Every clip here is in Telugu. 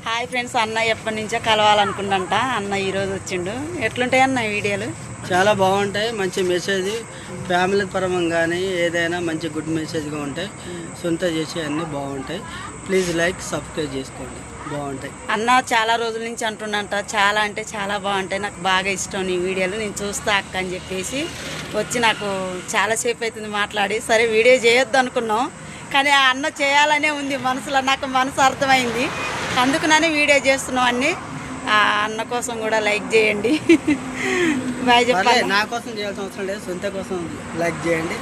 హాయ్ ఫ్రెండ్స్, అన్న ఎప్పటి నుంచో కలవాలనుకుంటా. అన్న ఈరోజు వచ్చిండు. ఎట్లుంటాయి అన్న వీడియోలు? చాలా బాగుంటాయి. మంచి మెసేజ్, ఫ్యామిలీ పరంగా కానీ ఏదైనా మంచి గుడ్ మెసేజ్గా ఉంటాయి. సొంత చేసే అన్నీ బాగుంటాయి. ప్లీజ్ లైక్, సబ్స్క్రైబ్ చేసుకోండి. బాగుంటాయి. అన్న చాలా రోజుల నుంచి అంటున్నంట, చాలా అంటే చాలా బాగుంటాయి, నాకు బాగా ఇష్టం నీ వీడియోలు, నేను చూస్తా అక్క అని చెప్పేసి వచ్చి నాకు చాలాసేపు అవుతుంది మాట్లాడి. సరే వీడియో చేయొద్దు అనుకున్నాం, కానీ ఆ అన్న చేయాలనే ఉంది మనసులో. నాకు మనసు అర్థమైంది, అందుకునని వీడియో చేస్తున్నాం అన్ని. ఆ అన్న కోసం కూడా లైక్ చేయండి. బాయ్ చెప్పాలి. నా కోసం చేయాల్సిన అవసరం లేదు, సొంత కోసం లైక్ చేయండి,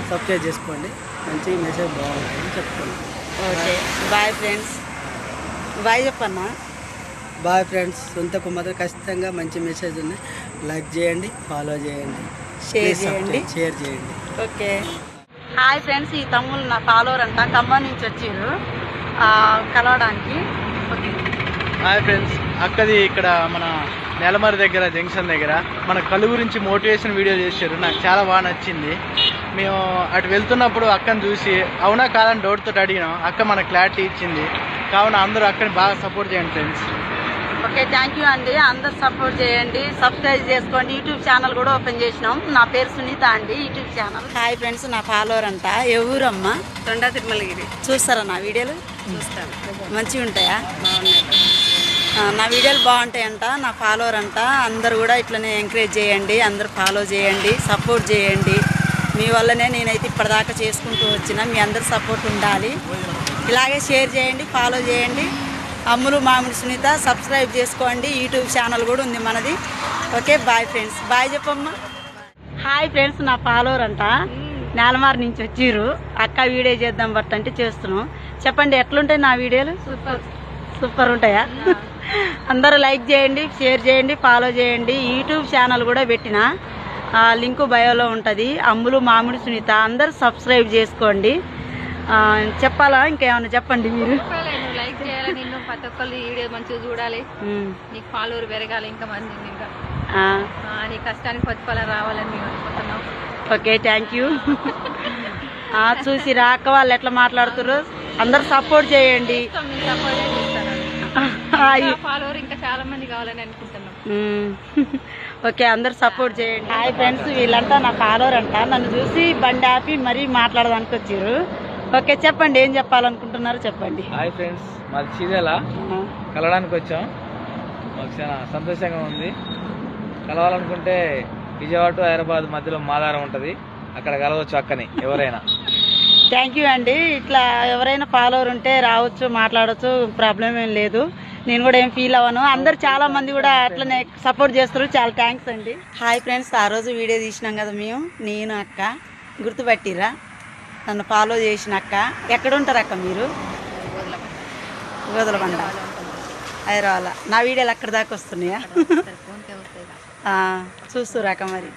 సబ్స్క్రైబ్ చేసుకోండి. మంచి మెసేజ్ బాగుంటుంది చెప్పుకోండి. Okay bye friends. బాయ్ చెప్పన్నా. Bye friends. సొంతకు మాత్రం ఖచ్చితంగా మంచి మెసేజ్ ఉంది. లైక్ చేయండి, ఫాలో చేయండి, షేర్ చేయండి. ఓకే హాయ్ ఫ్రెండ్స్, ఈ తమ్ముళ్ళు నా ఫాలోవర్ అంట, ఖమ్మం నుంచి వచ్చారు కలవడానికి. హాయ్ ఫ్రెండ్స్, అక్కది ఇక్కడ మన నెలమరి దగ్గర జంక్షన్ దగ్గర మన కళ్ళు గురించి మోటివేషన్ వీడియో చేశారు. నాకు చాలా బాగా నచ్చింది. మేము అటు వెళ్తున్నప్పుడు అక్కని చూసి అవునా కాదని డౌట్ తోటి అడిగినాం. అక్క మన క్లారిటీ ఇచ్చింది. కావున అందరూ అక్కని బాగా సపోర్ట్ చేయండి ఫ్రెండ్స్. ఓకే థ్యాంక్ యూ అండి. అందరు సపోర్ట్ చేయండి, సబ్స్క్రైబ్ చేసుకోండి. యూట్యూబ్ ఛానల్ కూడా ఓపెన్ చేసినాం. నా పేరు సునీత అండి, యూట్యూబ్ ఛానల్. హాయ్ ఫ్రెండ్స్, నా ఫాలోవర్ అంట. ఎవరమ్మా? తొండా తిరుమలగిరి. చూస్తారా నా వీడియోలు? చూస్తాను. మంచిగా ఉంటాయా? బాగున్నాయి. నా వీడియోలు బాగుంటాయంట. నా ఫాలోవర్ అంట. అందరు కూడా ఇట్లనే ఎంకరేజ్ చేయండి, అందరు ఫాలో చేయండి, సపోర్ట్ చేయండి. మీ వల్లనే నేనైతే ఇప్పటిదాకా చేసుకుంటూ వచ్చిన. మీ అందరు సపోర్ట్ ఉండాలి. ఇలాగే షేర్ చేయండి, ఫాలో చేయండి. అమ్ములు మామిడి సునీత సబ్స్క్రైబ్ చేసుకోండి. యూట్యూబ్ ఛానల్ కూడా ఉంది మనది. Okay bye friends. బాయ్ చెప్పమ్మా. హాయ్ ఫ్రెండ్స్, నా ఫాలోవర్ అంట. నేలమారి నుంచి వచ్చిర్రు. అక్క వీడియో చేద్దాం బట్ అంటే చేస్తున్నాం. చెప్పండి ఎట్లుంటాయి నా వీడియోలు? సూపర్ ఉంటాయా? అందరూ లైక్ చేయండి, షేర్ చేయండి, ఫాలో చేయండి. యూట్యూబ్ ఛానల్ కూడా పెట్టిన, లింకు బయోలో ఉంటుంది. అమ్ములు మామిడి సునీత. అందరూ సబ్స్క్రైబ్ చేసుకోండి. చెప్పాలా ఇంకేమన్నా చెప్పండి మీరు? లైక్ చేయాలి, నిన్ను ప్రతి ఒక్కళ్ళు వీడియో మంచిగా చూడాలి, నీకు ఫాలోవర్ పెరగాలి, ఇంకా మంది ఇంకా నీ కష్టానికి ప్రతిఫలం రావాలని మేము అనుకుంటున్నాం. Okay thank you. చూసి రాక వాళ్ళు ఎట్లా మాట్లాడుతున్నారు, అందరు సపోర్ట్ చేయండి. ఫాలోవర్ ఇంకా చాలా మంది కావాలని అనుకుంటున్నాం. ఓకే అందరు సపోర్ట్ చేయండి. హాయ్ ఫ్రెండ్స్, వీళ్ళంతా నా ఫాలోవర్ అంట. నన్ను చూసి బండి ఆపి మరీ మాట్లాడడానికి వచ్చారు. ఓకే చెప్పండి, ఏం చెప్పాలనుకుంటున్నారు చెప్పండి. హాయ్ ఫ్రెండ్స్, మాది చీరాల కలవడానికి వచ్చాం. మాకు చాలా సంతోషంగా ఉంది. కలవాలనుకుంటే విజయవాడ హైదరాబాద్ మధ్యలో మాదారం ఉంటుంది, అక్కడ కలవచ్చు అక్కని ఎవరైనా. థ్యాంక్ యూ అండి. ఇట్లా ఎవరైనా ఫాలోవర్ ఉంటే రావచ్చు, మాట్లాడవచ్చు, ప్రాబ్లం ఏం లేదు. నేను కూడా ఏం ఫీల్ అవ్వను. అందరు చాలా మంది కూడా అట్లనే సపోర్ట్ చేస్తారు. చాలా థ్యాంక్స్ అండి. హాయ్ ఫ్రెండ్స్, ఆ రోజు వీడియో తీసినాం కదా మేము, నేను అక్క, గుర్తుపట్టిరా? నన్ను ఫాలో చేసిన అక్క. ఎక్కడ ఉంటారు అక్క మీరు? గోదలబండ, హైదరాబాద్. నా వీడియోలు అక్కడ దాకా వస్తున్నాయా? చూస్తురాక మరి.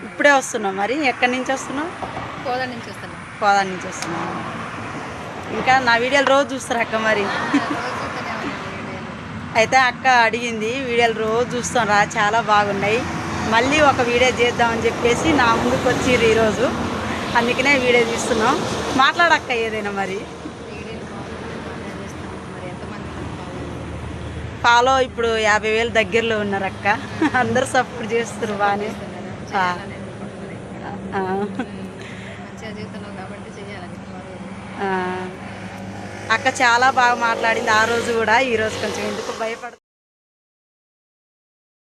ఇప్పుడే వస్తున్నావు మరి? ఎక్కడి నుంచి వస్తున్నావు? కోదాడ నుంచి వస్తున్నాం. కోదాడ నుంచి వస్తున్నావు. ఇంకా నా వీడియోలు రోజు చూస్తారు అక్క మరి? అయితే అక్క అడిగింది, వీడియోలు రోజు చూస్తాం రా, చాలా బాగున్నాయి, మళ్ళీ ఒక వీడియో చేద్దామని చెప్పేసి నా ముందుకు వచ్చిర్రు ఈరోజు. అందుకనే వీడియో తీస్తున్నాం. మాట్లాడక్క ఏదైనా మరి. ఫాలో ఇప్పుడు 50,000 దగ్గరలో ఉన్నారు అక్క. అందరు సపోర్ట్ చేస్తారు బాగానే. అక్క చాలా బాగా మాట్లాడింది ఆ రోజు కూడా. ఈరోజు కొంచెం ఎందుకు భయపడుతుంది.